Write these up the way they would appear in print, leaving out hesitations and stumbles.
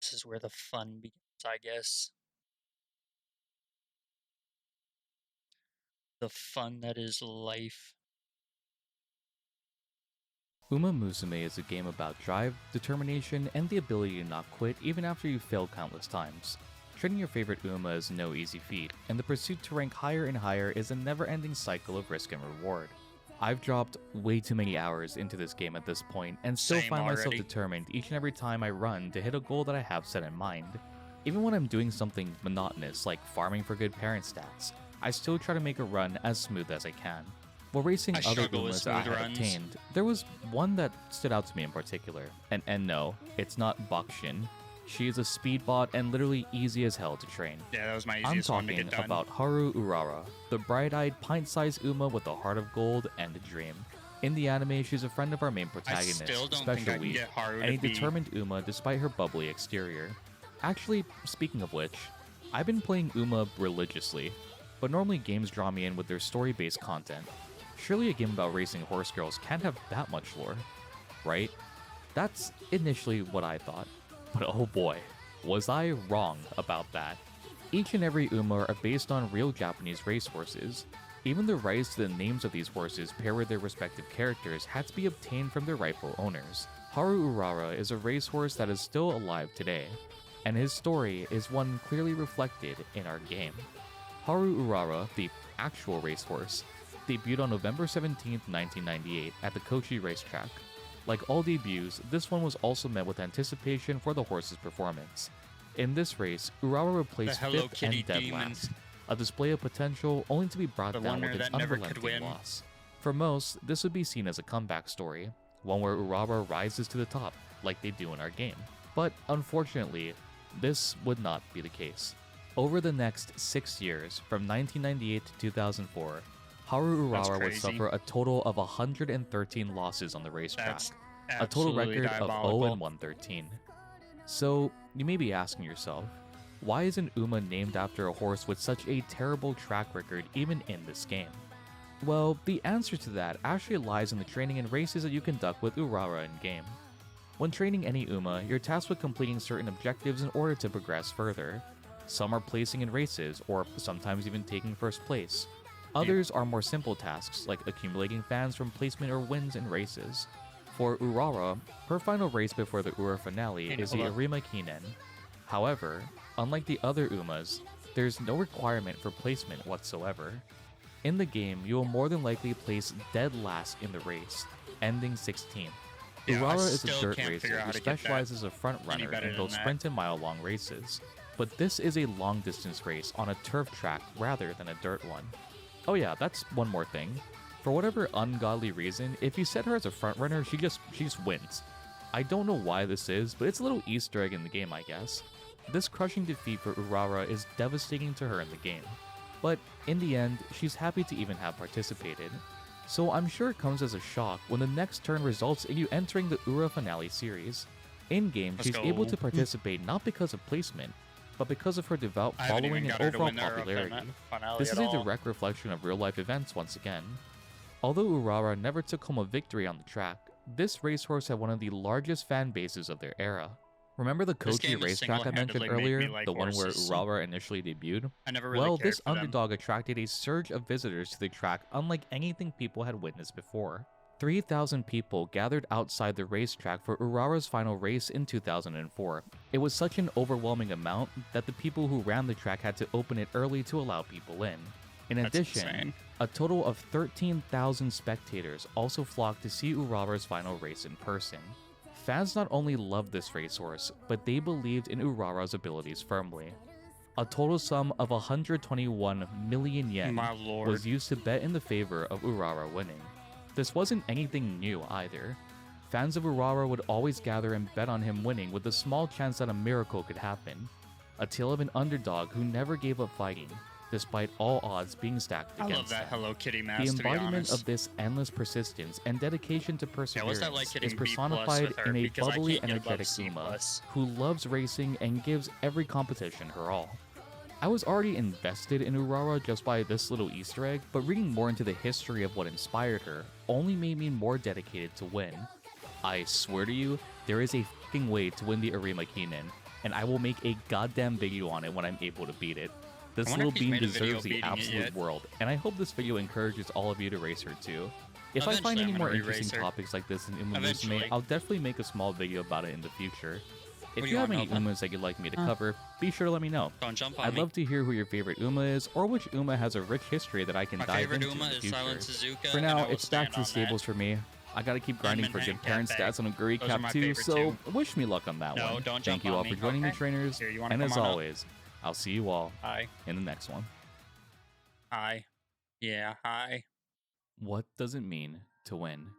This is where the fun begins, I guess. The fun that is life. Uma Musume is a game about drive, determination, and the ability to not quit even after you've failed countless times. Training your favorite Uma is no easy feat, and the pursuit to rank higher and higher is a never-ending cycle of risk and reward. I've dropped way too many hours into this game at this point, and still Same find myself already. determined each and every time I run to hit a goal that I have set in mind. Even when I'm doing something monotonous like farming for good parent stats, I still try to make a run as smooth as I can. While racing I other struggle with Umas that I smooth had runs. obtained, there was one that stood out to me in particular. And no, it's not Bakshin. She is a speed bot and literally easy as hell to train. Yeah, that was my I'm easiest one to talking get done. about Haru Urara, the bright-eyed, pint-sized Uma with a heart of gold and a dream. In the anime, she's a friend of our main protagonist, still don't think I Special can Week, get Haru and a to be- determined Uma despite her bubbly exterior. Actually, speaking of which, I've been playing Uma religiously, but normally games draw me in with their story-based content. Surely a game about racing horse girls can't have that much lore, right? That's initially what I thought, but oh boy, was I wrong about that. Each and every Uma are based on real Japanese racehorses. Even the rights to the names of these horses paired with their respective characters had to be obtained from their rightful owners. Haru Urara is a racehorse that is still alive today, and his story is one clearly reflected in our game. Haru Urara, the actual racehorse, debuted on November 17, 1998 at the Kochi racetrack. Like all debuts, this one was also met with anticipation for the horse's performance. In this race, Urara replaced The Hello 5th Kitty and dead demon. last, a display of potential only to be brought The down winner with its that never could unrelenting win. loss. For most, this would be seen as a comeback story, one where Urara rises to the top, like they do in our game. But unfortunately, this would not be the case. Over the next 6 years, from 1998 to 2004, Haru That's Urara would crazy. suffer a total of 113 losses on the racetrack, That's a total absolutely record of 0 diabolical. and 113. So, you may be asking yourself, why isn't Uma named after a horse with such a terrible track record even in this game? Well, the answer to that actually lies in the training and races that you conduct with Urara in-game. When training any Uma, you're tasked with completing certain objectives in order to progress further. Some are placing in races, or sometimes even taking first place. Others are more simple tasks, like accumulating fans from placement or wins in races. For Urara, her final race before the Ura finale is the Arima Kinen. However, unlike the other Umas, there's no requirement for placement whatsoever. In the game, you will more than likely place dead last in the race, ending 16th. Yeah, I Urara is a still dirt can't figure racer out how who to get that specializes as a front any runner better in than both that. sprint and mile-long races. But this is a long-distance race on a turf track rather than a dirt one. Oh yeah, that's one more thing. For whatever ungodly reason, if you set her as a front runner, she just wins. I don't know why this is, but it's a little Easter egg in the game, I guess. This crushing defeat for Urara is devastating to her in the game. But in the end, she's happy to even have participated. So I'm sure it comes as a shock when the next turn results in you entering the Ura finale series. In-game, Let's she's go. able to participate not because of placement, but because of her devout I haven't following even and got her to overall win their popularity. finale This at is a all. direct reflection of real-life events once again. Although Urara never took home a victory on the track, this racehorse had one of the largest fan bases of their era. Remember the This Kochi game has racetrack I mentioned single-handedly made earlier, me like the one where horses. Urara initially debuted? I never really Well, cared this for them. underdog attracted a surge of visitors to the track unlike anything people had witnessed before. 3,000 people gathered outside the racetrack for Urara's final race in 2004. It was such an overwhelming amount that the people who ran the track had to open it early to allow people in. In That's addition, insane. a total of 13,000 spectators also flocked to see Urara's final race in person. Fans not only loved this racehorse, but they believed in Urara's abilities firmly. A total sum of 121 million yen My lord. was used to bet in the favor of Urara winning. This wasn't anything new either. Fans of Urara would always gather and bet on him winning with a small chance that a miracle could happen. A tale of an underdog who never gave up fighting, despite all odds being stacked I against love that him. Hello Kitty The mask, to be embodiment honest. of this endless persistence and dedication to Yeah, perseverance what's that like getting is B+ personified with her? in a Because I bubbly, can't get above energetic C+. Uma who loves racing and gives every competition her all. I was already invested in Urara just by this little Easter egg, but reading more into the history of what inspired her only made me more dedicated to win. I swear to you, there is a f***ing way to win the Arima Kinen, and I will make a goddamn video on it when I'm able to beat it. I This wonder little if he's bean made a video deserves the beating it absolute yet. world, and I hope this video encourages all of you to race her too. If I find Eventually, any I'm more gonna interesting re-race her. topics like this in Uma Musume, Eventually. I'll definitely make a small video about it in the future. do If you you have wanna any know about? Umas that you'd like me to cover, be sure to let me know. Don't jump on I'd me. love to hear who your favorite Uma is, or which Uma has a rich history that I can My dive favorite into Uma in the is future. Silent Suzuka. For and now, I will it's back stand to the on stables that. for me. I gotta keep grinding for good parent Cat Bag. stats on a Guri Those are Cap my too, favorite so two. wish me luck on that No, one. don't Thank jump you on all me. for joining me, Okay. trainers, Here, you wanna and come as on up? always, I'll see you all Hi. in the next one. Hi. Yeah, hi. What does it mean to win?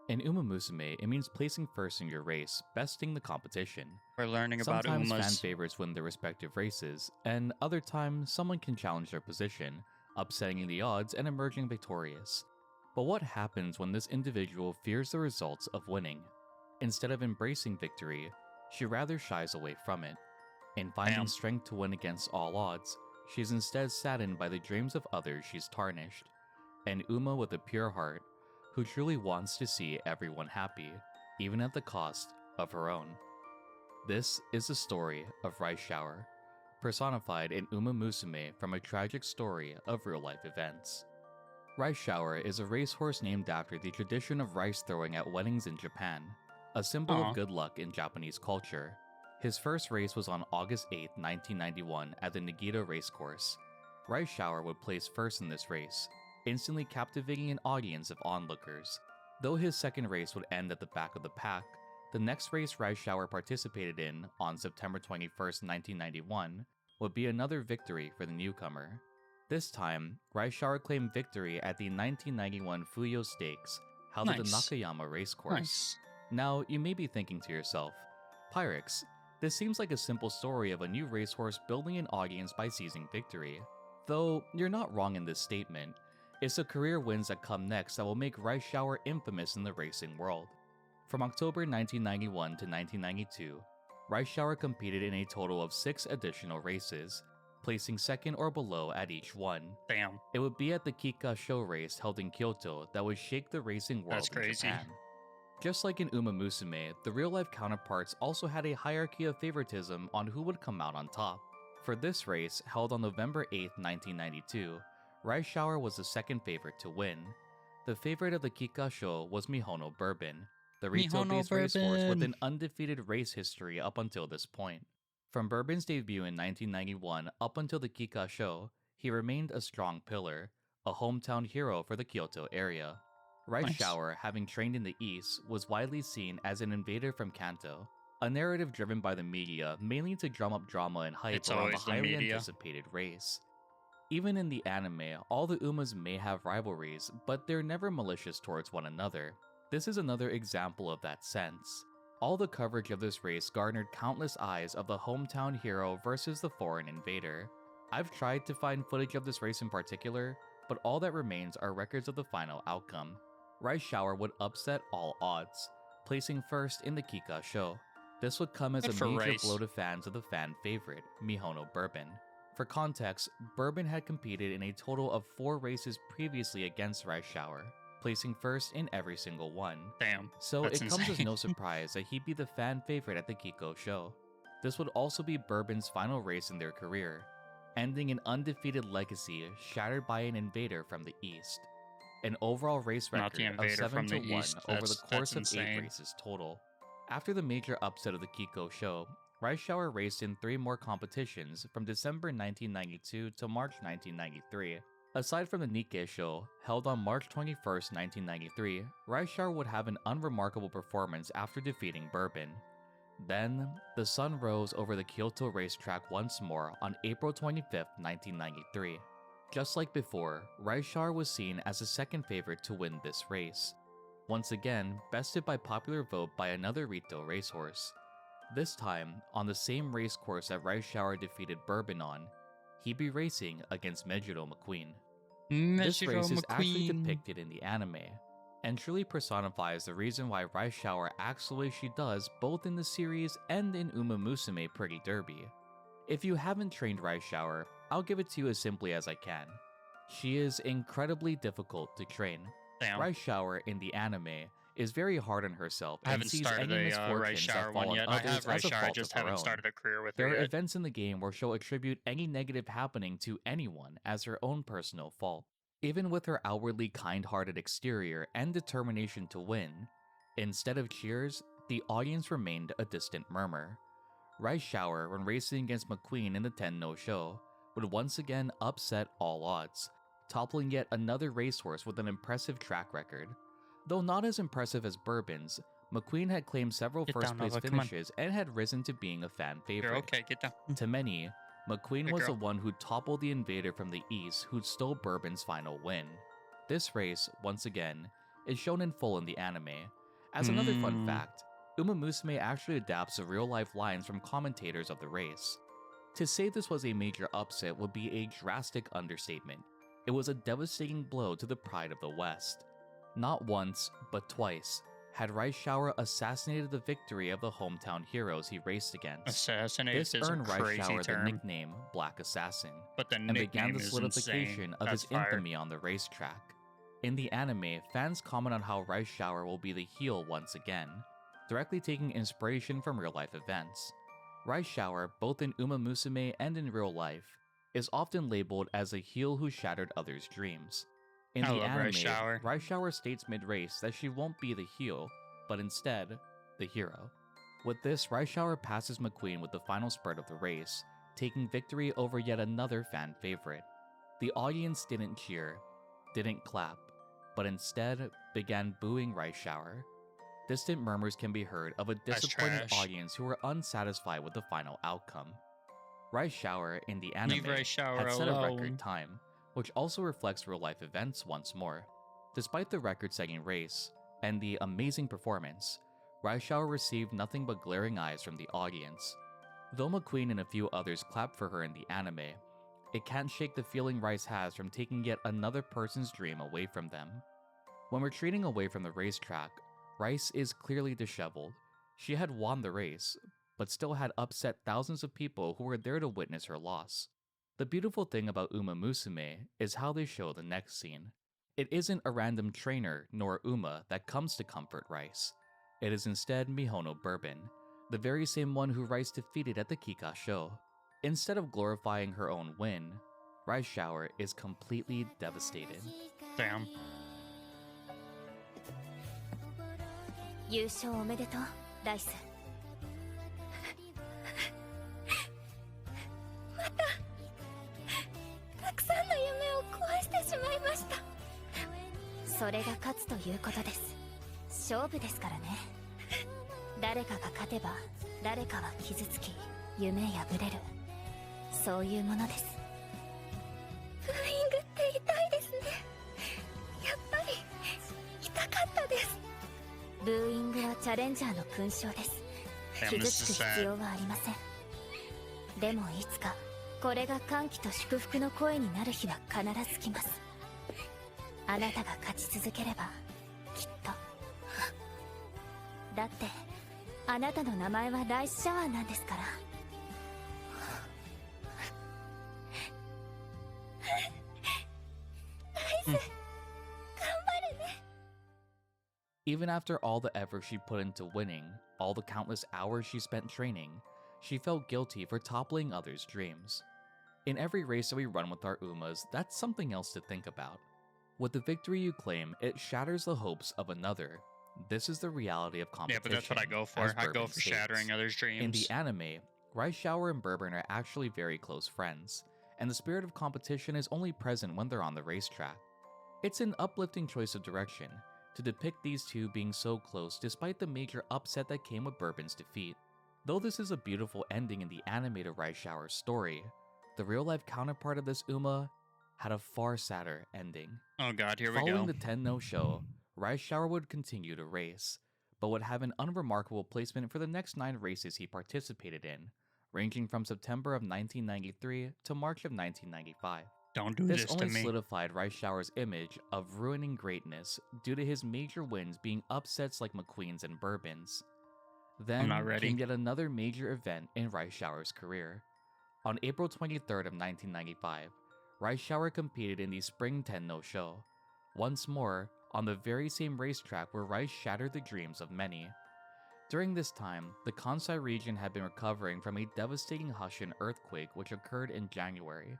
In Uma Musume, it means placing first in your race, besting the competition. We're learning about Sometimes fan Umas. favorites win their respective races, and other times someone can challenge their position, upsetting the odds and emerging victorious. But what happens when this individual fears the results of winning? Instead of embracing victory, she rather shies away from it. In finding Damn. strength to win against all odds, she is instead saddened by the dreams of others she's tarnished. An Uma with a pure heart, who truly wants to see everyone happy, even at the cost of her own. This is the story of Rice Shower, personified in Uma Musume from a tragic story of real-life events. Rice Shower is a racehorse named after the tradition of rice throwing at weddings in Japan, a symbol Aw. of good luck in Japanese culture. His first race was on August 8, 1991 at the Nagita Racecourse. Rice Shower would place first in this race, instantly captivating an audience of onlookers. Though his second race would end at the back of the pack, the next race Rice Shower participated in on September 21, 1991, would be another victory for the newcomer. This time, Rice Shower claimed victory at the 1991 Fuyo Stakes, held at the Nice. Nakayama Racecourse. Nice. Now, you may be thinking to yourself, Pyrex, this seems like a simple story of a new racehorse building an audience by seizing victory. Though, you're not wrong in this statement. It's the career wins that come next that will make Rice Shower infamous in the racing world. From October 1991 to 1992, Rice Shower competed in a total of 6 additional races, placing second or below at each one. Damn. It would be at the Kika show race held in Kyoto that would shake the racing world That's in crazy. Japan. Just like in Uma Musume, the real-life counterparts also had a hierarchy of favoritism on who would come out on top. For this race, held on November 8, 1992, Rice Shower was the second favorite to win. The favorite of the Kika show was Mihono Bourbon, the retail-based Mihono racehorse with Bourbon. an undefeated race history up until this point. From Bourbon's debut in 1991 up until the Kika show, he remained a strong pillar, a hometown hero for the Kyoto area. Rice Nice. Shower, having trained in the East, was widely seen as an invader from Kanto, a narrative driven by the media mainly to drum up drama and hype It's around the always the highly media. anticipated race. Even in the anime, all the Umas may have rivalries, but they're never malicious towards one another. This is another example of that sense. All the coverage of this race garnered countless eyes of the hometown hero versus the foreign invader. I've tried to find footage of this race in particular, but all that remains are records of the final outcome. Rice Shower would upset all odds, placing first in the Kika show. This would come as Good a for major Rice. blow to fans of the fan favorite, Mihono Bourbon. For context, Bourbon had competed in a total of 4 races previously against Rice Shower, placing first in every single one. Damn. So That's it comes as insane. no surprise that he'd be the fan favorite at the Kiko show. This would also be Bourbon's final race in their career, ending an undefeated legacy shattered by an invader from the East. An overall race Not the record of invader 7 from to the 1 East. over the That's course of 8 insane. races total. After the major upset of the Kiko show, Rice Shower raced in 3 more competitions from December 1992 to March 1993. Aside from the Nikkei show, held on March 21, 1993, Rice Shower would have an unremarkable performance after defeating Bourbon. Then, the sun rose over the Kyoto racetrack once more on April 25, 1993. Just like before, Rice Shower was seen as the second favorite to win this race. Once again, bested by popular vote by another Rito racehorse. This time, on the same race course that Rice Shower defeated Bourbon on, he'd be racing against Mejiro McQueen. This Mejiro race is actually McQueen. depicted in the anime, and truly personifies the reason why Rice Shower acts the way she does both in the series and in Uma Musume Pretty Derby. If you haven't trained Rice Shower, I'll give it to you as simply as I can. She is incredibly difficult to train. Damn. Rice Shower in the anime is very hard on herself I and haven't sees started any a Rice misfortunes Shower that fall one on yet. I others have Rice as a Shower, I fault just of her haven't own. started a career with her There are yet. events in the game where she'll attribute any negative happening to anyone as her own personal fault. Even with her outwardly kind-hearted exterior and determination to win, instead of cheers, the audience remained a distant murmur. Rice Shower, when racing against McQueen in the Tenno show, would once again upset all odds, toppling yet another racehorse with an impressive track record. Though not as impressive as Bourbon's, McQueen had claimed several Get first down, place Nova, come on. finishes and had risen to being a fan favorite. You're okay, get down. To many, McQueen Good was girl. the one who toppled the invader from the east who stole Bourbon's final win. This race, once again, is shown in full in the anime. As another fun fact, Uma Musume actually adapts the real-life lines from commentators of the race. To say this was a major upset would be a drastic understatement. It was a devastating blow to the pride of the West. Not once, but twice, had Rice Shower assassinated the victory of the hometown heroes he raced against. Assassinate This is a earned Rice crazy Shower term, the nickname Black Assassin, but the and began nickname the is solidification insane. of That's his fire. infamy on the racetrack. In the anime, fans comment on how Rice Shower will be the heel once again, directly taking inspiration from real-life events. Rice Shower, both in Uma Musume and in real life, is often labeled as a heel who shattered others' dreams. In I the love anime, Rice Shower. states mid-race that she won't be the heel, but instead, the hero. With this, Rice Shower passes McQueen with the final spurt of the race, taking victory over yet another fan favorite. The audience didn't cheer, didn't clap, but instead began booing Rice Shower. Distant murmurs can be heard of a disappointed trash. audience who were unsatisfied with the final outcome. Rice Shower in the anime Leave Rice Shower had set a alone. record time, which also reflects real-life events once more. Despite the record-setting race and the amazing performance, Rice Shower received nothing but glaring eyes from the audience. Though McQueen and a few others clapped for her in the anime, it can't shake the feeling Rice has from taking yet another person's dream away from them. When retreating away from the racetrack, Rice is clearly disheveled. She had won the race, but still had upset thousands of people who were there to witness her loss. The beautiful thing about Uma Musume is how they show the next scene. It isn't a random trainer nor Uma that comes to comfort Rice. It is instead Mihono Bourbon, the very same one who Rice defeated at the Kika show. Instead of glorifying her own win, Rice Shower is completely devastated. Damn. 優勝おめでとう、ライス。また、たくさんの夢を壊してしまいました。それが勝つということです。勝負ですからね。誰かが勝てば、誰かは傷つき、夢破れる。そういうものです。ブーイングって痛いですね。やっぱり痛かったです。ブーイングはチャレンジャーの勲章です。 Damn, 傷 this つ is く必 sad. 要はありません。でもいつかこれが歓喜と祝福の声になる日は必ず来ます。あなたが勝ち続ければきっと。だってあなたの名前はライスシャワーなんですから。ライス、頑張れね。 Even after all the effort she put into winning, all the countless hours she spent training, she felt guilty for toppling others' dreams. In every race that we run with our Umas, that's something else to think about. With the victory you claim, it shatters the hopes of another. This is the reality of Yeah, competition. but that's what I go for. as I go Bourbon for states. shattering others' dreams. In the anime, Rice Shower and Bourbon are actually very close friends, and the spirit of competition is only present when they're on the racetrack. It's an uplifting choice of direction to depict these two being so close despite the major upset that came with Bourbon's defeat. Though this is a beautiful ending in the animated Rice Shower story, the real-life counterpart of this Uma had a far sadder ending. Oh god, here we Following go. the Tenno show, Rice Shower would continue to race, but would have an unremarkable placement for the next 9 races he participated in, ranging from September of 1993 to March of 1995. Don't do This this only to me. solidified Rice Shower's image of ruining greatness due to his major wins being upsets like McQueen's and Bourbon's. Then not ready. came yet another major event in Rice Shower's career. On April 23rd of 1995, Rice Shower competed in the Spring Tenno show. Once more, on the very same racetrack where Rice shattered the dreams of many. During this time, the Kansai region had been recovering from a devastating Hushin earthquake which occurred in January.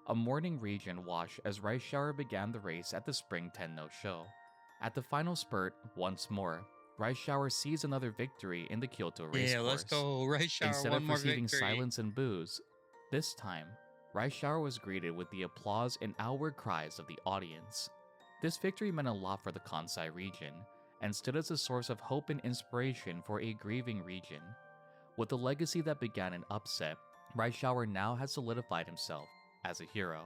A mourning region watched as Rice Shower began the race at the Spring Tenno Show. At the final spurt, once more, Rice Shower seized another victory in the Kyoto race Yeah, course. let's go. Rice Shower, Instead one of more receiving victory. silence and boos, this time, Rice Shower was greeted with the applause and outward cries of the audience. This victory meant a lot for the Kansai region, and stood as a source of hope and inspiration for a grieving region. With a legacy that began an upset, Rice Shower now has solidified himself as a hero.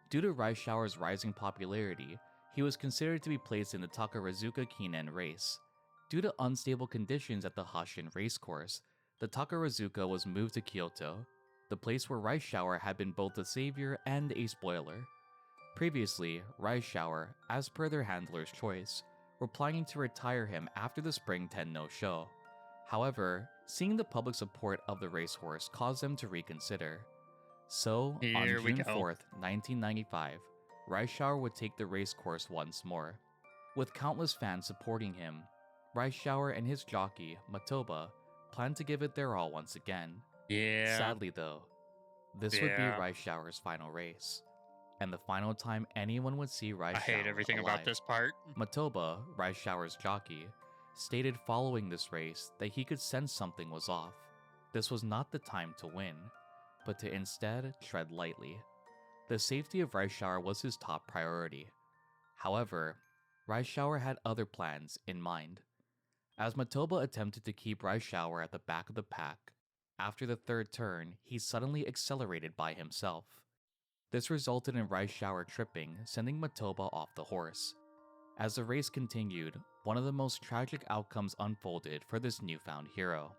Due to Rice Shower's rising popularity, he was considered to be placed in the Takarazuka Kinen race. Due to unstable conditions at the Hashin racecourse, the Takarazuka was moved to Kyoto, the place where Rice Shower had been both a savior and a spoiler. Previously, Rice Shower, as per their handler's choice, were planning to retire him after the Spring Tenno Show. However, seeing the public support of the racehorse caused them to reconsider. So, Here on we June go. 4th, 1995, Rice Shower would take the racecourse once more. With countless fans supporting him, Rice Shower and his jockey, Matoba, planned to give it their all once again. Yeah. Sadly though, this would be Yeah. Rice Shower's final race, and the final time anyone would see Rice I Shower hate everything alive. about this part. Matoba, Rice Shower's jockey, stated following this race that he could sense something was off. This was not the time to win, but to instead tread lightly. The safety of Rice Shower was his top priority. However, Rice Shower had other plans in mind. As Matoba attempted to keep Rice Shower at the back of the pack, after the third turn, he suddenly accelerated by himself. This resulted in Rice Shower tripping, sending Matoba off the horse. As the race continued, one of the most tragic outcomes unfolded for this newfound hero.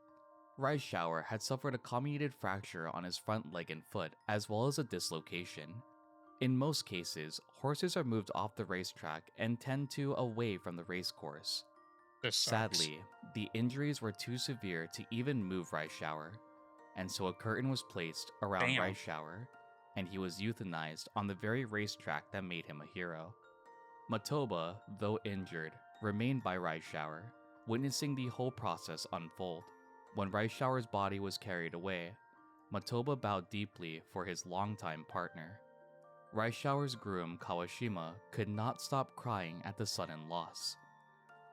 Rice Shower had suffered a comminuted fracture on his front leg and foot, as well as a dislocation. In most cases, horses are moved off the racetrack and tend to away from the racecourse. This sucks. Sadly, the injuries were too severe to even move Rice Shower, and so a curtain was placed around Damn. Rice Shower, and he was euthanized on the very racetrack that made him a hero. Matoba, though injured, remained by Rice Shower, witnessing the whole process unfold. When Rice Shower's body was carried away, Matoba bowed deeply for his longtime partner. Rice Shower's groom, Kawashima, could not stop crying at the sudden loss.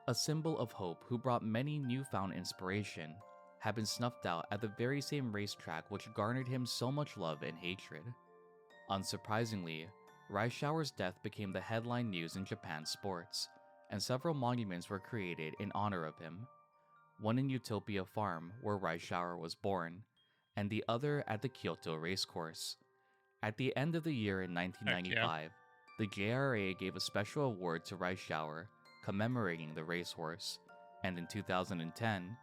A symbol of hope who brought many newfound inspiration, had been snuffed out at the very same racetrack which garnered him so much love and hatred. Unsurprisingly, Rice Shower's death became the headline news in Japan's sports, and several monuments were created in honor of him. One in Utopia Farm, where Rice Shower was born, and the other at the Kyoto racecourse. At the end of the year in 1995, the JRA gave a special award to Rice Shower, commemorating the racehorse, and in 2010,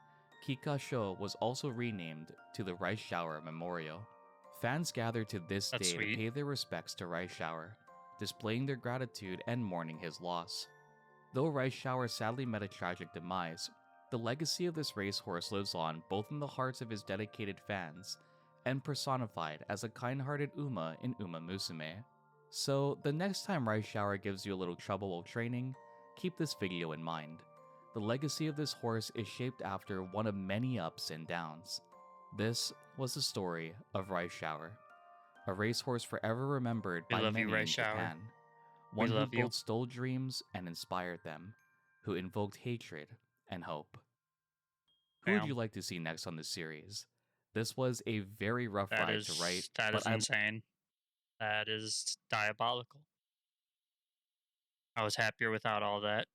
Kikasho was also renamed to the Rice Shower Memorial. Fans gather to this That's day sweet. to pay their respects to Rice Shower, displaying their gratitude and mourning his loss. Though Rice Shower sadly met a tragic demise, the legacy of this racehorse lives on both in the hearts of his dedicated fans and personified as a kind-hearted Uma in Uma Musume. So, the next time Rice Shower gives you a little trouble while training, keep this video in mind. The legacy of this horse is shaped after one of many ups and downs. This was the story of Rice Shower, a racehorse forever remembered We by love you, many in Rice Shower. Japan. We One who love you. both stole dreams and inspired them, who invoked hatred and hope. Who would Damn. you like to see next on this series? This was a very rough That ride is to write, that but is I insane. That is diabolical. I was happier without all that.